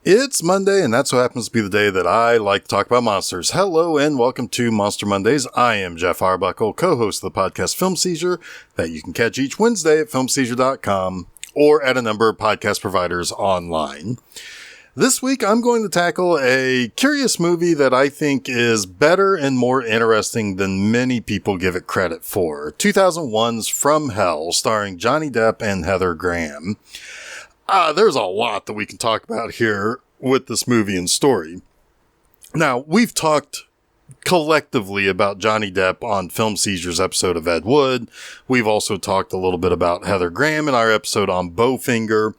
It's Monday, and that's what happens to be the day that I like to talk about monsters. Hello, and welcome to Monster Mondays. I am Jeff Arbuckle, co-host of the podcast Film Seizure, that you can catch each Wednesday at filmseizure.com or at a number of podcast providers online. This week, I'm going to tackle a curious movie that I think is better and more interesting than many people give it credit for. 2001's From Hell, starring Johnny Depp and Heather Graham. There's a lot that we can talk about here with this movie and story. Now, we've talked collectively about Johnny Depp on Film Seizure's episode of Ed Wood. We've also talked a little bit about Heather Graham in our episode on Bowfinger.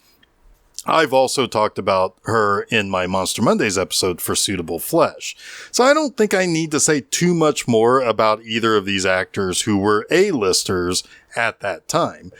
I've also talked about her in my Monster Mondays episode for Suitable Flesh. So I don't think I need to say too much more about either of these actors who were A-listers at that time.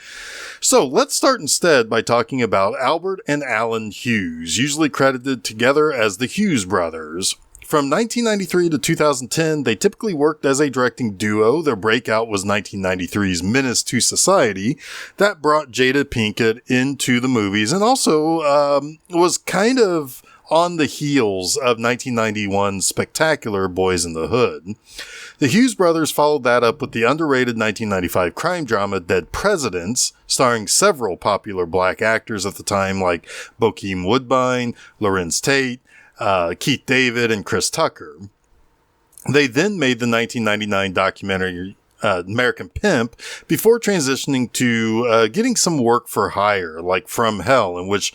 So let's start instead by talking about Albert and Alan Hughes, usually credited together as the Hughes brothers. From 1993 to 2010, they typically worked as a directing duo. Their breakout was 1993's Menace to Society. That brought Jada Pinkett into the movies and also was kind of on the heels of 1991's spectacular Boys in the Hood. The Hughes brothers followed that up with the underrated 1995 crime drama Dead Presidents, starring several popular black actors at the time like Bokeem Woodbine, Lorenz Tate, Keith David, and Chris Tucker. They then made the 1999 documentary American Pimp before transitioning to getting some work for hire, like From Hell, in which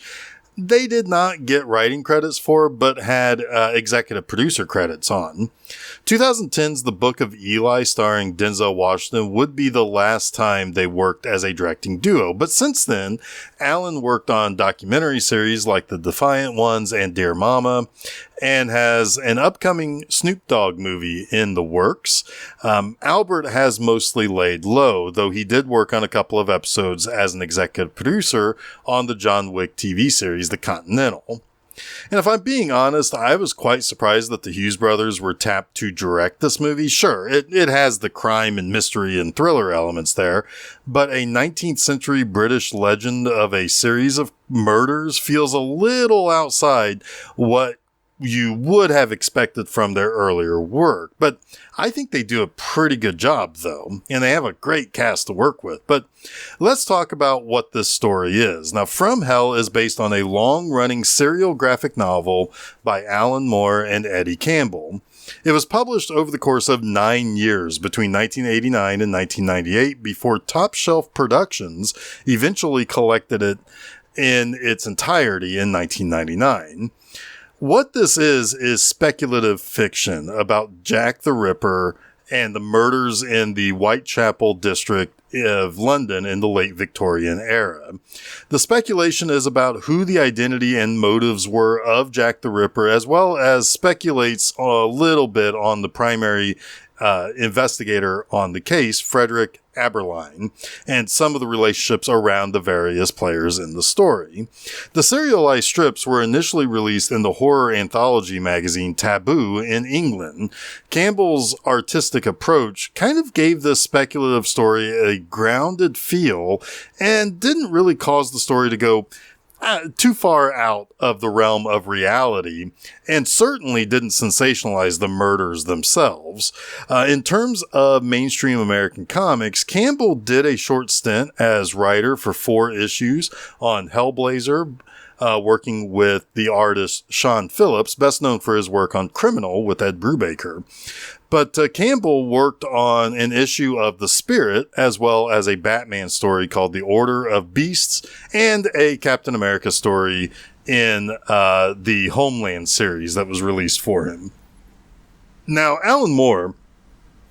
they did not get writing credits for, but had executive producer credits on. 2010's The Book of Eli, starring Denzel Washington, would be the last time they worked as a directing duo. But since then, Alan worked on documentary series like The Defiant Ones and Dear Mama, and has an upcoming Snoop Dogg movie in the works. Albert has mostly laid low, though he did work on a couple of episodes as an executive producer on the John Wick TV series, The Continental. And if I'm being honest, I was quite surprised that the Hughes brothers were tapped to direct this movie. Sure, it has the crime and mystery and thriller elements there, but a 19th century British legend of a series of murders feels a little outside what you would have expected from their earlier work. But I think they do a pretty good job, though, and they have a great cast to work with. But let's talk about what this story is. Now, From Hell is based on a long-running serial graphic novel by Alan Moore and Eddie Campbell. It was published over the course of 9 years between 1989 and 1998 before Top Shelf Productions eventually collected it in its entirety in 1999. What this is speculative fiction about Jack the Ripper and the murders in the Whitechapel district of London in the late Victorian era. The speculation is about who the identity and motives were of Jack the Ripper, as well as speculates a little bit on the primary investigator on the case, Frederick Aberline, and some of the relationships around the various players in the story. The serialized strips were initially released in the horror anthology magazine Taboo in England. Campbell's artistic approach kind of gave this speculative story a grounded feel and didn't really cause the story to go too far out of the realm of reality, and certainly didn't sensationalize the murders themselves. In terms of mainstream American comics, Campbell did a short stint as writer for 4 issues on Hellblazer, working with the artist Sean Phillips, best known for his work on Criminal with Ed Brubaker. But Campbell worked on an issue of The Spirit, as well as a Batman story called The Order of Beasts, and a Captain America story in the Homeland series that was released for him. Now, Alan Moore,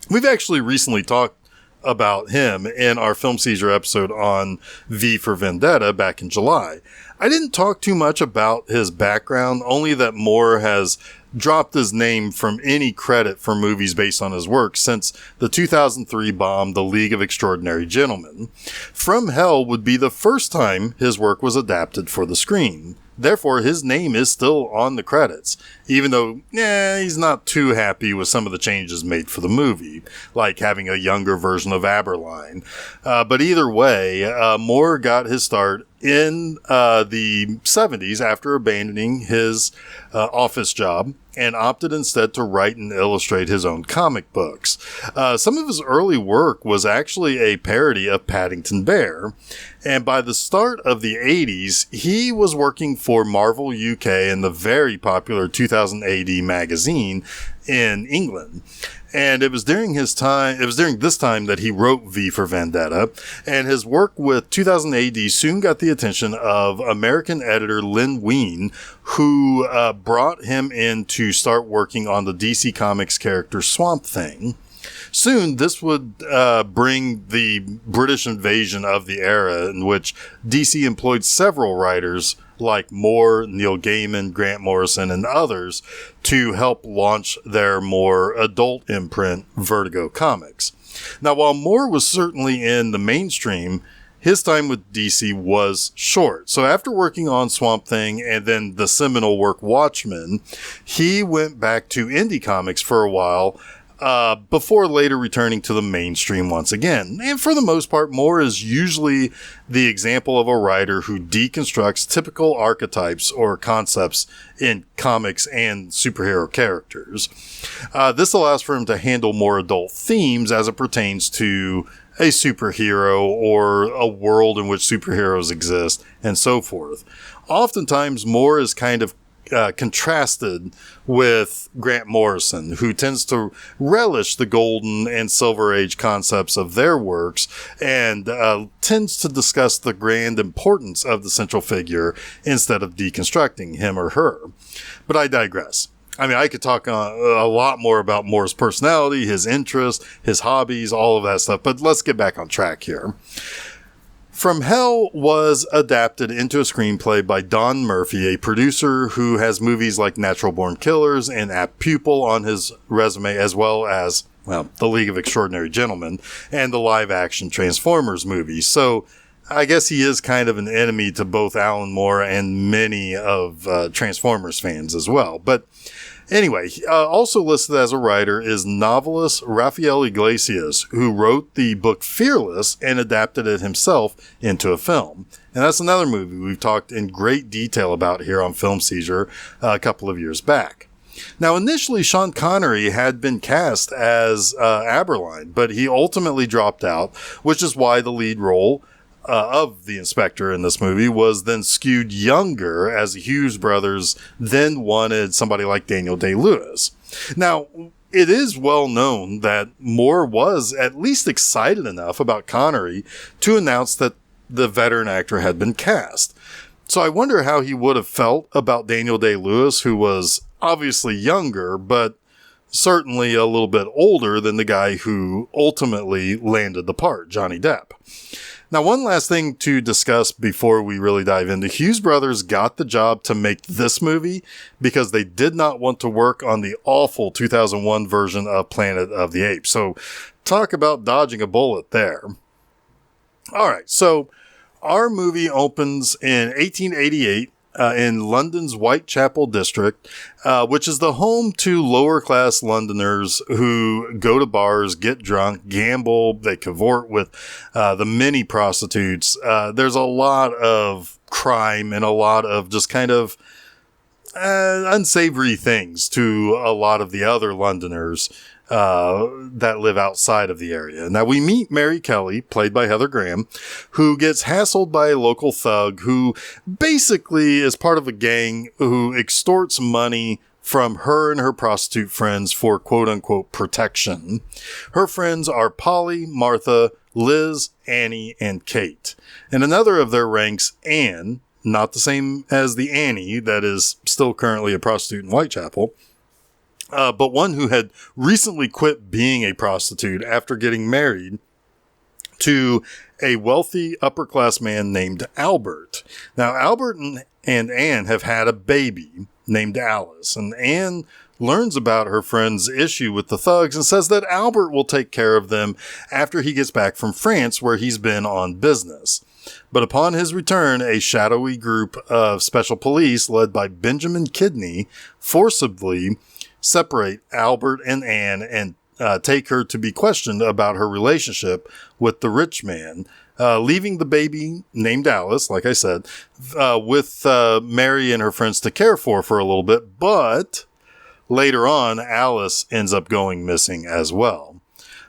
we've actually recently talked about him in our Film Seizure episode on V for Vendetta back in July. I didn't talk too much about his background, only that Moore has dropped his name from any credit for movies based on his work since the 2003 bomb, The League of Extraordinary Gentlemen. From Hell would be the first time his work was adapted for the screen. Therefore, his name is still on the credits, even though he's not too happy with some of the changes made for the movie, like having a younger version of Aberline. But either way, Moore got his start in the 70s after abandoning his office job and opted instead to write and illustrate his own comic books. Some of his early work was actually a parody of Paddington Bear, and by the start of the 80s, he was working for Marvel UK and the very popular 2000 AD magazine in England. And it was during this time that he wrote V for Vendetta, and his work with 2000 AD soon got the attention of American editor Len Wein, who brought him in to start working on the DC Comics character Swamp Thing. Soon, this would bring the British invasion of the era in which DC employed several writers like Moore, Neil Gaiman, Grant Morrison, and others to help launch their more adult imprint, Vertigo Comics. Now, while Moore was certainly in the mainstream, his time with DC was short. So after working on Swamp Thing and then the seminal work Watchmen, he went back to indie comics for a while, before later returning to the mainstream once again. And for the most part, Moore is usually the example of a writer who deconstructs typical archetypes or concepts in comics and superhero characters. This allows for him to handle more adult themes as it pertains to a superhero or a world in which superheroes exist and so forth. Oftentimes, Moore is kind of contrasted with Grant Morrison, who tends to relish the golden and silver age concepts of their works and tends to discuss the grand importance of the central figure instead of deconstructing him or her. But I digress. I mean, I could talk a lot more about Moore's personality, his interests, his hobbies, all of that stuff, but let's get back on track here. From Hell was adapted into a screenplay by Don Murphy, a producer who has movies like Natural Born Killers and Apt Pupil on his resume, as well as, well, The League of Extraordinary Gentlemen and the live-action Transformers movie. So I guess he is kind of an enemy to both Alan Moore and many of Transformers fans as well. But anyway, also listed as a writer is novelist Rafael Iglesias, who wrote the book Fearless and adapted it himself into a film. And that's another movie we've talked in great detail about here on Film Seizure a couple of years back. Now, initially, Sean Connery had been cast as Aberline, but he ultimately dropped out, which is why the lead role of the inspector in this movie was then skewed younger, as the Hughes brothers then wanted somebody like Daniel Day-Lewis. Now, it is well known that Moore was at least excited enough about Connery to announce that the veteran actor had been cast. So I wonder how he would have felt about Daniel Day-Lewis, who was obviously younger, but certainly a little bit older than the guy who ultimately landed the part, Johnny Depp. Now, one last thing to discuss before we really dive in. The Hughes brothers got the job to make this movie because they did not want to work on the awful 2001 version of Planet of the Apes. So talk about dodging a bullet there. All right, so our movie opens in 1888 in London's Whitechapel district, which is the home to lower-class Londoners who go to bars, get drunk, gamble, they cavort with the many prostitutes. There's a lot of crime and a lot of just kind of unsavory things to a lot of the other Londoners that live outside of the area. Now, we meet Mary Kelly, played by Heather Graham, who gets hassled by a local thug who basically is part of a gang who extorts money from her and her prostitute friends for quote-unquote protection. Her friends are Polly, Martha, Liz, Annie, and Kate. And another of their ranks, Anne, not the same as the Annie that is still currently a prostitute in Whitechapel, but one who had recently quit being a prostitute after getting married to a wealthy upper-class man named Albert. Now, Albert and Anne have had a baby named Alice, and Anne learns about her friend's issue with the thugs and says that Albert will take care of them after he gets back from France, where he's been on business. But upon his return, a shadowy group of special police led by Benjamin Kidney forcibly separate Albert and Anne and take her to be questioned about her relationship with the rich man, leaving the baby named Alice, like I said, with Mary and her friends to care for a little bit. But later on, Alice ends up going missing as well.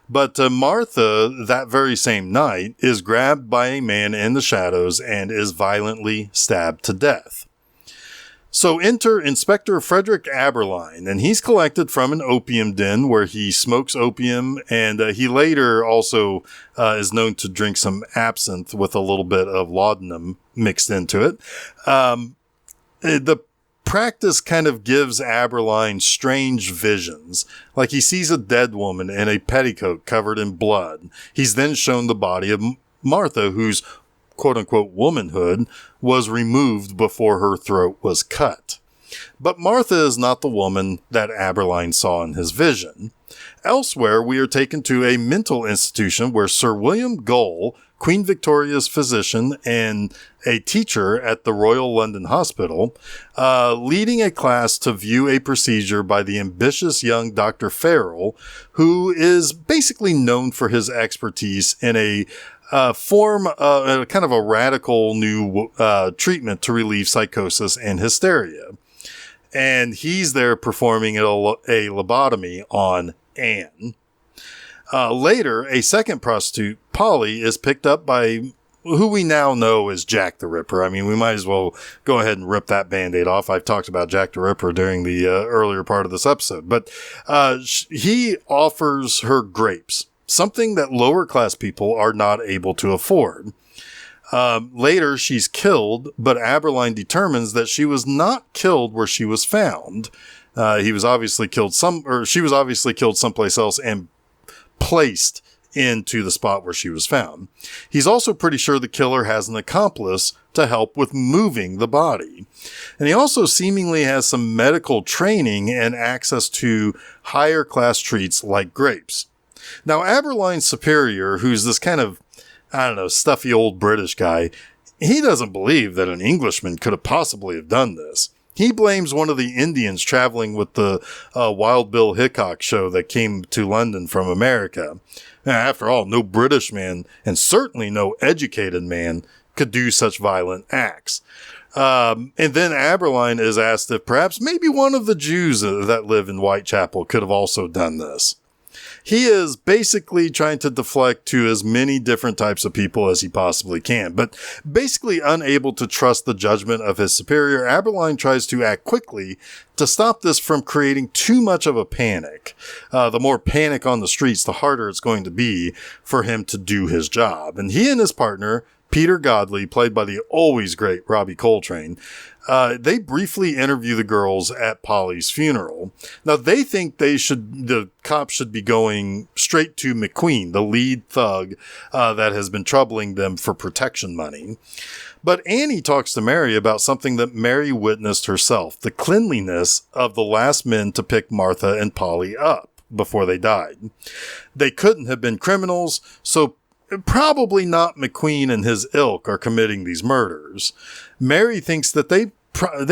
But Martha, that very same night, is grabbed by a man in the shadows and is violently stabbed to death. So enter Inspector Frederick Aberline, and he's collected from an opium den where he smokes opium, and he later also is known to drink some absinthe with a little bit of laudanum mixed into it. The practice kind of gives Aberline strange visions, like he sees a dead woman in a petticoat covered in blood. He's then shown the body of Martha, whose quote-unquote womanhood was removed before her throat was cut. But Martha is not the woman that Aberline saw in his vision. Elsewhere, we are taken to a mental institution where Sir William Gull, Queen Victoria's physician and a teacher at the Royal London Hospital, leading a class to view a procedure by the ambitious young Dr. Farrell, who is basically known for his expertise in a kind of a radical new treatment to relieve psychosis and hysteria. And he's there performing a lobotomy on Anne. Later, a second prostitute, Polly, is picked up by who we now know as Jack the Ripper. I mean, we might as well go ahead and rip that Band-Aid off. I've talked about Jack the Ripper during the earlier part of this episode. But he offers her grapes, something that lower class people are not able to afford. Later, she's killed, but Aberline determines that she was not killed where she was found. She was obviously killed someplace else and placed into the spot where she was found. He's also pretty sure the killer has an accomplice to help with moving the body. And he also seemingly has some medical training and access to higher class treats like grapes. Now, Aberline's superior, who's this kind of, stuffy old British guy, he doesn't believe that an Englishman could have possibly have done this. He blames one of the Indians traveling with the Wild Bill Hickok show that came to London from America. Now, after all, no British man, and certainly no educated man, could do such violent acts. And then Aberline is asked if perhaps maybe one of the Jews that live in Whitechapel could have also done this. He is basically trying to deflect to as many different types of people as he possibly can, but basically unable to trust the judgment of his superior, Aberline tries to act quickly to stop this from creating too much of a panic. The more panic on the streets, the harder it's going to be for him to do his job. And he and his partner, Peter Godley, played by the always great Robbie Coltrane, they briefly interview the girls at Polly's funeral. Now, they think the cops should be going straight to McQueen, the lead thug that has been troubling them for protection money. But Annie talks to Mary about something that Mary witnessed herself, the cleanliness of the last men to pick Martha and Polly up before they died. They couldn't have been criminals, so probably not McQueen and his ilk are committing these murders. Mary thinks that they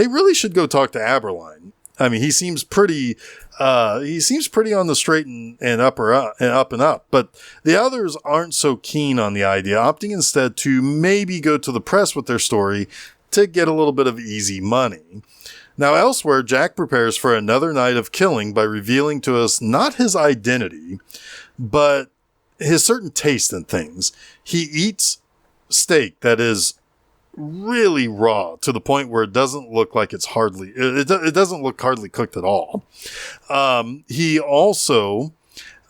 really should go talk to Aberline. I mean, he seems pretty on the straight and up and up, but the others aren't so keen on the idea, opting instead to maybe go to the press with their story to get a little bit of easy money. Now, elsewhere, Jack prepares for another night of killing by revealing to us not his identity, but his certain taste in things. He eats steak that is really raw to the point where it doesn't look like it doesn't look hardly cooked at all. He also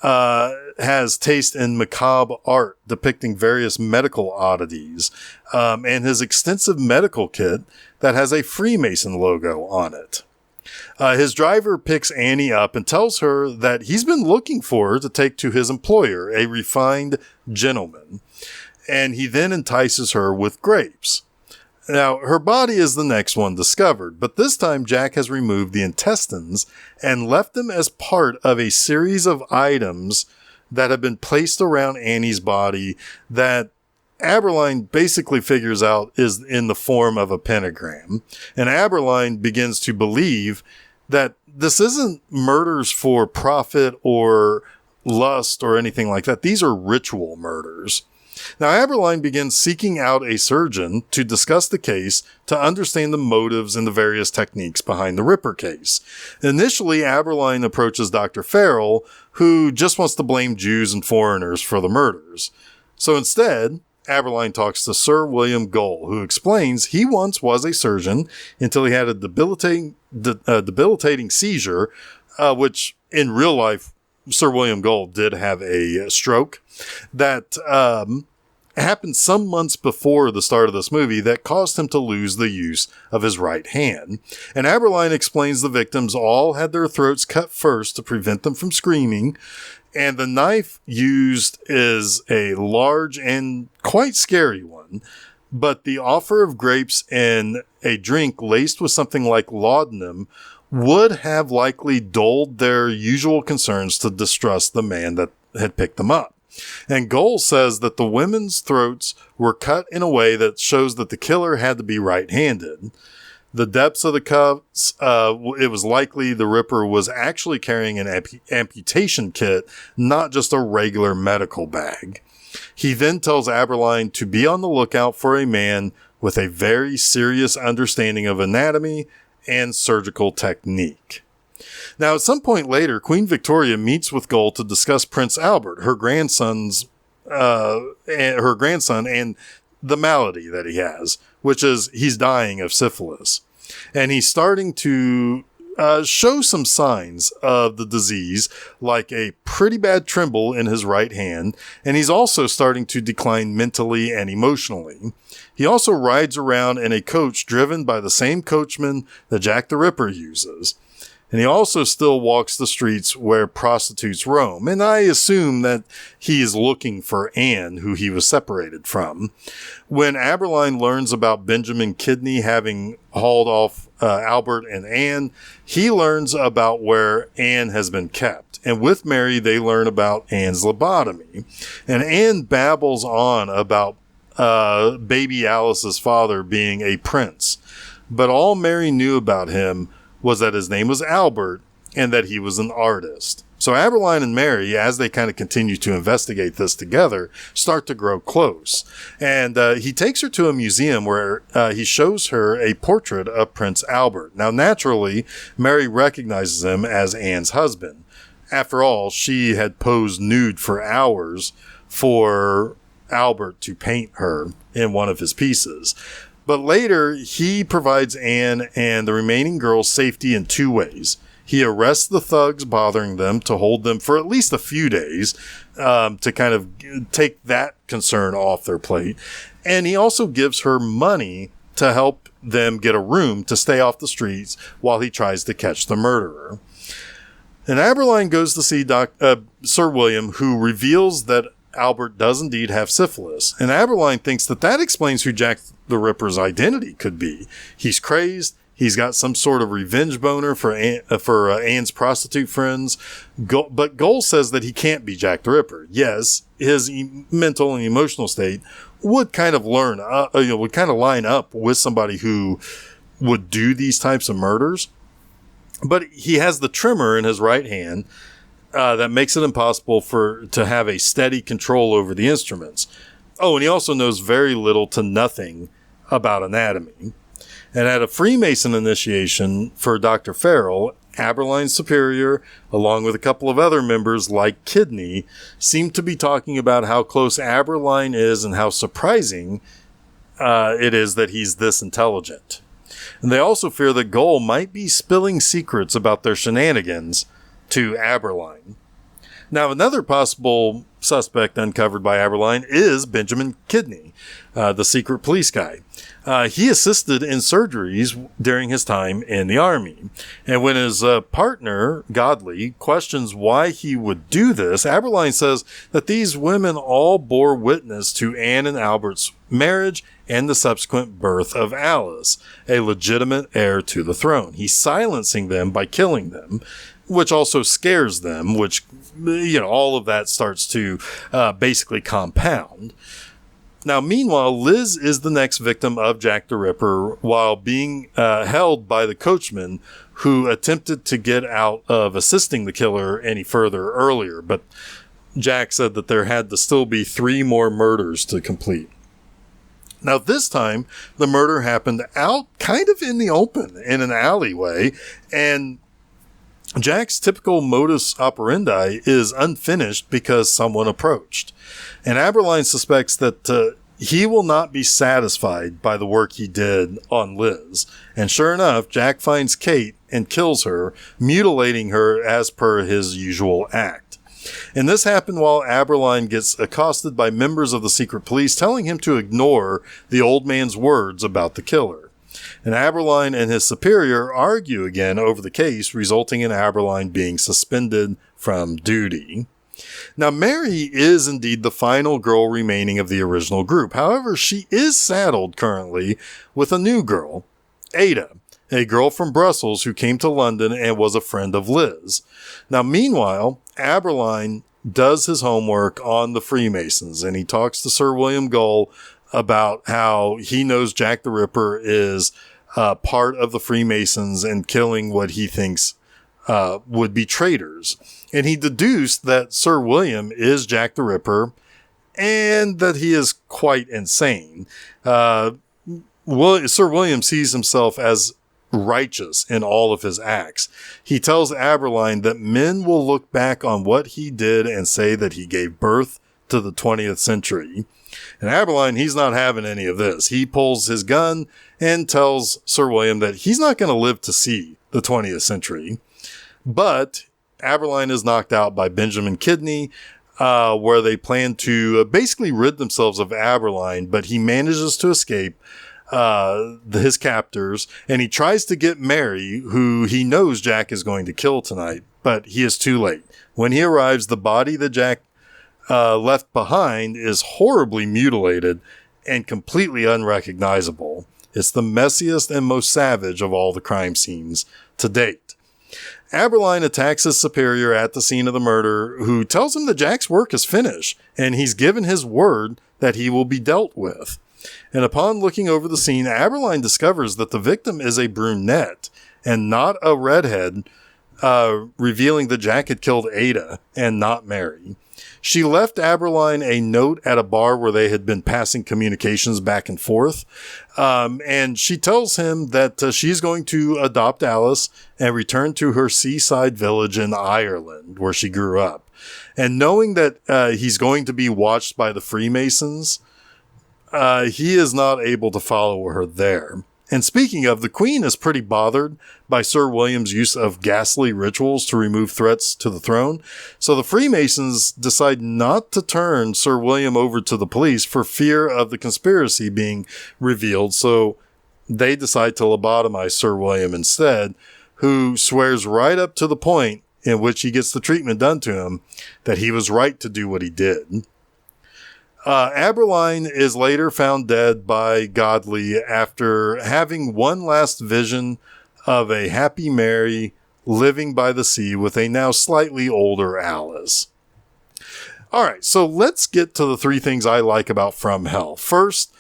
has taste in macabre art depicting various medical oddities, and his extensive medical kit that has a Freemason logo on it. His driver picks Annie up and tells her that he's been looking for her to take to his employer, a refined gentleman. And he then entices her with grapes. Now, her body is the next one discovered, but this time Jack has removed the intestines and left them as part of a series of items that have been placed around Annie's body that Aberline basically figures out is in the form of a pentagram. And Aberline begins to believe that this isn't murders for profit or lust or anything like that. These are ritual murders. Now, Aberline begins seeking out a surgeon to discuss the case to understand the motives and the various techniques behind the Ripper case. Initially, Aberline approaches Dr. Farrell, who just wants to blame Jews and foreigners for the murders. So instead, Aberline talks to Sir William Gull, who explains he once was a surgeon until he had a debilitating seizure, which in real life, Sir William Gull did have a stroke that happened some months before the start of this movie that caused him to lose the use of his right hand. And Aberline explains the victims all had their throats cut first to prevent them from screaming, and the knife used is a large and quite scary one. But the offer of grapes and a drink laced with something like laudanum would have likely dulled their usual concerns to distrust the man that had picked them up. And Gull says that the women's throats were cut in a way that shows that the killer had to be right-handed. The depths of the cuts, it was likely the Ripper was actually carrying an amputation kit, not just a regular medical bag. He then tells Aberline to be on the lookout for a man with a very serious understanding of anatomy and surgical technique. Now, at some point later, Queen Victoria meets with Gull to discuss Prince Albert, her grandson, and the malady that he has, which is he's dying of syphilis. And he's starting to show some signs of the disease, like a pretty bad tremble in his right hand, and he's also starting to decline mentally and emotionally. He also rides around in a coach driven by the same coachman that Jack the Ripper uses. And he also still walks the streets where prostitutes roam. And I assume that he is looking for Anne, who he was separated from. When Aberline learns about Benjamin Kidney having hauled off Albert and Anne, he learns about where Anne has been kept. And with Mary, they learn about Anne's lobotomy. And Anne babbles on about baby Alice's father being a prince. But all Mary knew about him was that his name was Albert and that he was an artist. So Aberline and Mary, as they kind of continue to investigate this together, start to grow close. And he takes her to a museum where he shows her a portrait of Prince Albert. Now, naturally, Mary recognizes him as Anne's husband. After all, she had posed nude for hours for Albert to paint her in one of his pieces. But later, he provides Anne and the remaining girls safety in two ways. He arrests the thugs bothering them to hold them for at least a few days to kind of take that concern off their plate. And he also gives her money to help them get a room to stay off the streets while he tries to catch the murderer. And Aberline goes to see Sir William, who reveals that Albert does indeed have syphilis. And Aberline thinks that explains who Jack the Ripper's identity could be. He's crazed. He's got some sort of revenge boner for Anne's prostitute friends. But Gull says that he can't be Jack the Ripper. Yes, his mental and emotional state would kind of line up with somebody who would do these types of murders. But he has the tremor in his right hand that makes it impossible to have a steady control over the instruments. Oh, and he also knows very little to nothing about anatomy. And at a Freemason initiation for Dr. Farrell, Aberline's superior, along with a couple of other members like Kidney, seem to be talking about how close Aberline is and how surprising it is that he's this intelligent. And they also fear that Gull might be spilling secrets about their shenanigans to Aberline. Now, another possible suspect uncovered by Aberline is Benjamin Kidney, the secret police guy. He assisted in surgeries during his time in the army. And when his partner, Godley, questions why he would do this, Aberline says that these women all bore witness to Anne and Albert's marriage and the subsequent birth of Alice, a legitimate heir to the throne. He's silencing them by killing them, which also scares them, which, all of that starts to basically compound. Now, meanwhile, Liz is the next victim of Jack the Ripper while being held by the coachman who attempted to get out of assisting the killer any further earlier. But Jack said that there had to still be 3 more murders to complete. Now, this time, the murder happened out kind of in the open, in an alleyway, and Jack's typical modus operandi is unfinished because someone approached. And Aberline suspects that he will not be satisfied by the work he did on Liz. And sure enough, Jack finds Kate and kills her, mutilating her as per his usual act. And this happened while Aberline gets accosted by members of the secret police telling him to ignore the old man's words about the killer. And Aberline and his superior argue again over the case, resulting in Aberline being suspended from duty. Now, Mary is indeed the final girl remaining of the original group. However, she is saddled currently with a new girl, Ada, a girl from Brussels who came to London and was a friend of Liz. Now, meanwhile, Aberline does his homework on the Freemasons, and he talks to Sir William Gull about how he knows Jack the Ripper is part of the Freemasons and killing what he thinks would be traitors. And he deduced that Sir William is Jack the Ripper and that he is quite insane. Sir William sees himself as righteous in all of his acts. He tells Aberline that men will look back on what he did and say that he gave birth to the 20th century. And Aberline, he's not having any of this. He pulls his gun and tells Sir William that he's not going to live to see the 20th century. But Aberline is knocked out by Benjamin Kidney, where they plan to basically rid themselves of Aberline, but he manages to escape his captors, and he tries to get Mary, who he knows Jack is going to kill tonight, but he is too late. When he arrives, the body that Jack left behind is horribly mutilated and completely unrecognizable. It's the messiest and most savage of all the crime scenes to date. Aberline attacks his superior at the scene of the murder, who tells him that Jack's work is finished, and he's given his word that he will be dealt with. And upon looking over the scene, Aberline discovers that the victim is a brunette and not a redhead, revealing that Jack had killed Ada and not Mary. She left Aberline a note at a bar where they had been passing communications back and forth. And she tells him that she's going to adopt Alice and return to her seaside village in Ireland, where she grew up. And knowing that he's going to be watched by the Freemasons, he is not able to follow her there. And speaking of, the Queen is pretty bothered by Sir William's use of ghastly rituals to remove threats to the throne. So the Freemasons decide not to turn Sir William over to the police for fear of the conspiracy being revealed. So they decide to lobotomize Sir William instead, who swears right up to the point in which he gets the treatment done to him that he was right to do what he did. Aberline is later found dead by Godley after having one last vision of a happy Mary living by the sea with a now slightly older Alice. All right, so let's get to the 3 things I like about From Hell. First,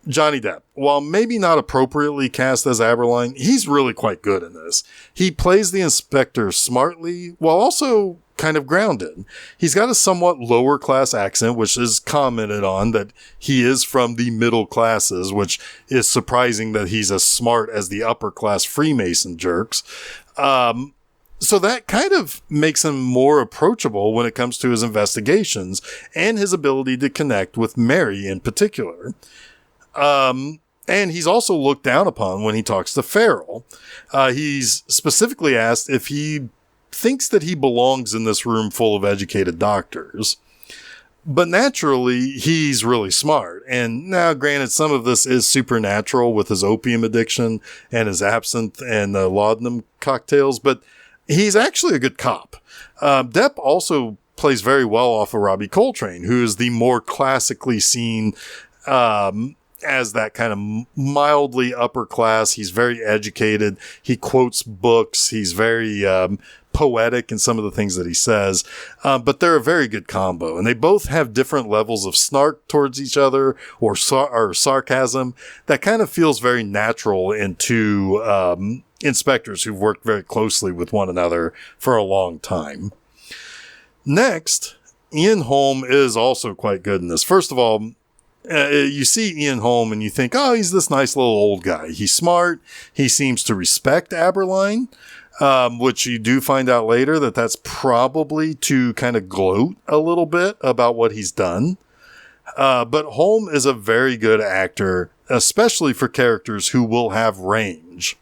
Johnny Depp. While maybe not appropriately cast as Aberline, he's really quite good in this. He plays the inspector smartly while also kind of grounded. He's got a somewhat lower class accent, which is commented on that he is from the middle classes, which is surprising that he's as smart as the upper class Freemason jerks. So that kind of makes him more approachable when it comes to his investigations and his ability to connect with Mary in particular. And he's also looked down upon when he talks to Farrell. He's specifically asked if he thinks that he belongs in this room full of educated doctors. But naturally, he's really smart. And now, granted, some of this is supernatural with his opium addiction and his absinthe and laudanum cocktails, but he's actually a good cop. Depp also plays very well off of Robbie Coltrane, who is the more classically seen as that kind of mildly upper class. He's very educated. He quotes books. He's very poetic in some of the things that he says. But they're a very good combo. And they both have different levels of snark towards each other or sarcasm that kind of feels very natural in two inspectors who've worked very closely with one another for a long time. Next, Ian Holm is also quite good in this. First of all, you see Ian Holm and you think, oh, he's this nice little old guy. He's smart. He seems to respect Aberline, which you do find out later that that's probably to kind of gloat a little bit about what he's done. But Holm is a very good actor, especially for characters who will have range.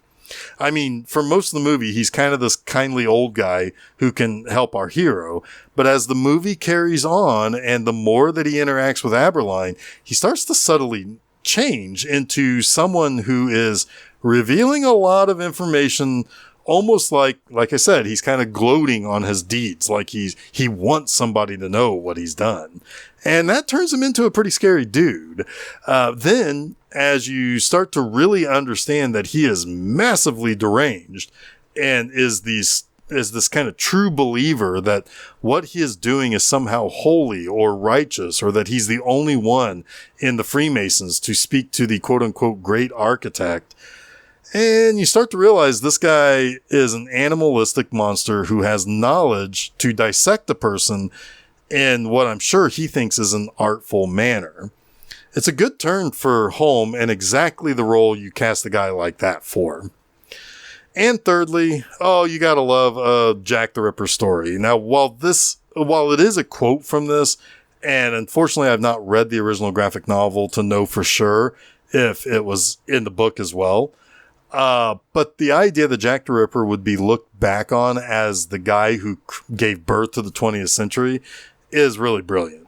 I mean, for most of the movie, he's kind of this kindly old guy who can help our hero. But as the movie carries on and the more that he interacts with Aberline, he starts to subtly change into someone who is revealing a lot of information, almost like I said, he's kind of gloating on his deeds, like he wants somebody to know what he's done. And that turns him into a pretty scary dude. Then, as you start to really understand that he is massively deranged and is this kind of true believer that what he is doing is somehow holy or righteous, or that he's the only one in the Freemasons to speak to the quote-unquote great architect. And you start to realize this guy is an animalistic monster who has knowledge to dissect a person in what I'm sure he thinks is an artful manner. It's a good turn for Holm and exactly the role you cast a guy like that for. And thirdly, you gotta love Jack the Ripper story. Now, while it is a quote from this, and unfortunately I've not read the original graphic novel to know for sure if it was in the book as well, but the idea that Jack the Ripper would be looked back on as the guy who gave birth to the 20th century is really brilliant.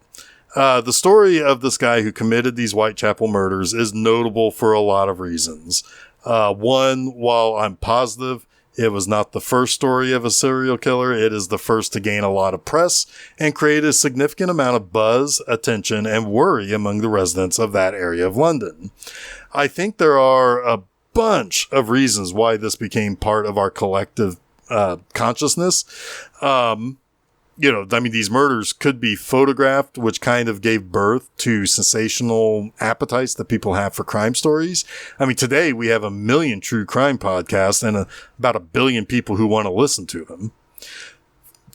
The story of this guy who committed these Whitechapel murders is notable for a lot of reasons. One, while I'm positive it was not the first story of a serial killer, it is the first to gain a lot of press and create a significant amount of buzz, attention, and worry among the residents of that area of London. I think there are a bunch of reasons why this became part of our collective consciousness. These murders could be photographed, which kind of gave birth to sensational appetites that people have for crime stories. I mean, today we have 1 million true crime podcasts and about 1 billion people who want to listen to them.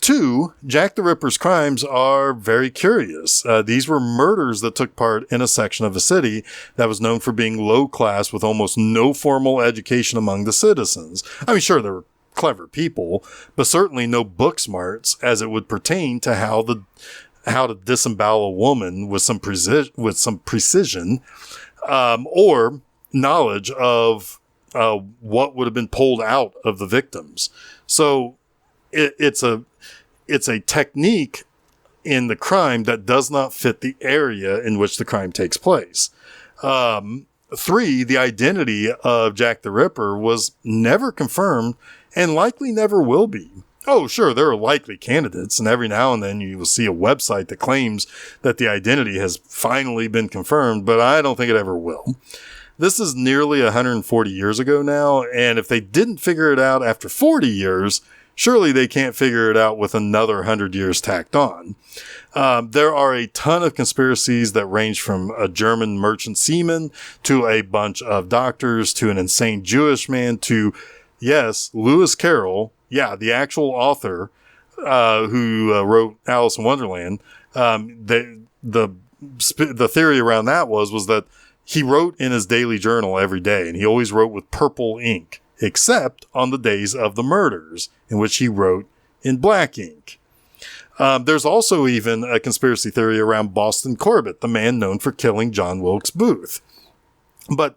2, Jack the Ripper's crimes are very curious. These were murders that took part in a section of a city that was known for being low class with almost no formal education among the citizens. I mean, sure, there were clever people, but certainly no book smarts as it would pertain to how to disembowel a woman with some precision, or knowledge of what would have been pulled out of the victims. So it's a technique in the crime that does not fit the area in which the crime takes place. 3, the identity of Jack the Ripper was never confirmed and likely never will be. Oh, sure, there are likely candidates, and every now and then you will see a website that claims that the identity has finally been confirmed, but I don't think it ever will. This is nearly 140 years ago now, and if they didn't figure it out after 40 years, surely they can't figure it out with another 100 years tacked on. There are a ton of conspiracies that range from a German merchant seaman to a bunch of doctors to an insane Jewish man to, yes, Lewis Carroll, the actual author who wrote Alice in Wonderland. The theory around that was that he wrote in his daily journal every day, and he always wrote with purple ink, except on the days of the murders, in which he wrote in black ink. There's also even a conspiracy theory around Boston Corbett, the man known for killing John Wilkes Booth. But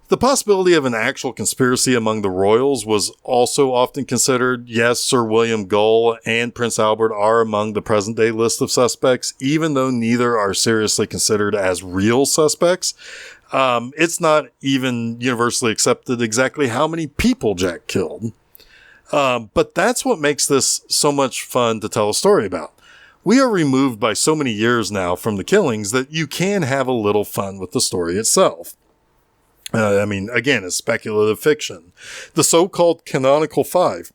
the possibility of an actual conspiracy among the royals was also often considered. Yes, Sir William Gull and Prince Albert are among the present-day list of suspects, even though neither are seriously considered as real suspects. It's not even universally accepted exactly how many people Jack killed. But that's what makes this so much fun to tell a story about. We are removed by so many years now from the killings that you can have a little fun with the story itself. Again, it's speculative fiction. The so-called canonical 5,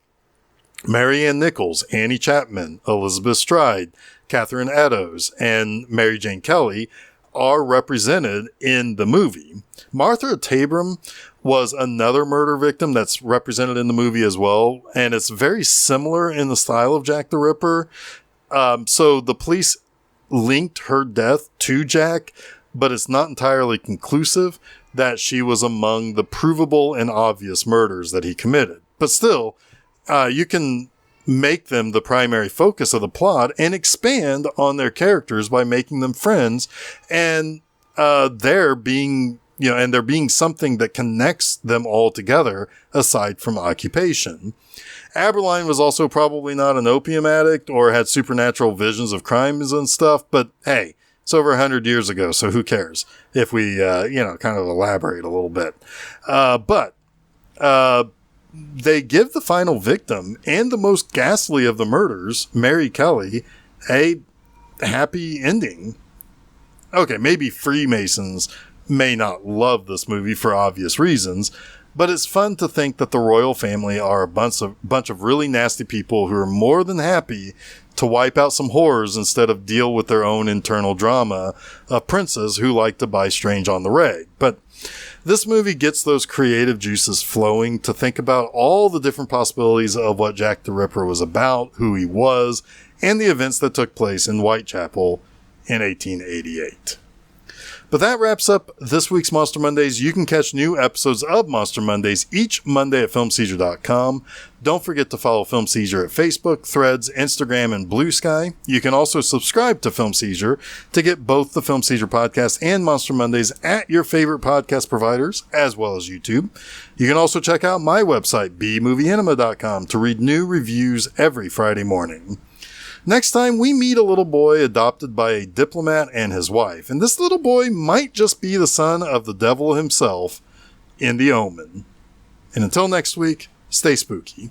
Marianne Nichols, Annie Chapman, Elizabeth Stride, Catherine Eddowes, and Mary Jane Kelly, are represented in the movie. Martha Tabram was another murder victim that's represented in the movie as well, and it's very similar in the style of Jack the Ripper. So the police linked her death to Jack, but it's not entirely conclusive that she was among the provable and obvious murders that he committed. But still, you can make them the primary focus of the plot and expand on their characters by making them friends, and there being something that connects them all together aside from occupation. Aberline was also probably not an opium addict or had supernatural visions of crimes and stuff, but hey, it's over 100 years ago, so who cares if we, kind of elaborate a little bit. But they give the final victim and the most ghastly of the murders, Mary Kelly, a happy ending. Okay, maybe Freemasons may not love this movie for obvious reasons, but it's fun to think that the royal family are a bunch of really nasty people who are more than happy to wipe out some horrors instead of deal with their own internal drama of princes who like to buy strange on the reg. But this movie gets those creative juices flowing to think about all the different possibilities of what Jack the Ripper was about, who he was, and the events that took place in Whitechapel in 1888. But that wraps up this week's Monster Mondays. You can catch new episodes of Monster Mondays each Monday at filmseizure.com. Don't forget to follow Film Seizure at Facebook, Threads, Instagram, and Blue Sky. You can also subscribe to Film Seizure to get both the Film Seizure podcast and Monster Mondays at your favorite podcast providers, as well as YouTube. You can also check out my website, bmovieanima.com, to read new reviews every Friday morning. Next time, we meet a little boy adopted by a diplomat and his wife, and this little boy might just be the son of the devil himself in The Omen. And until next week, stay spooky.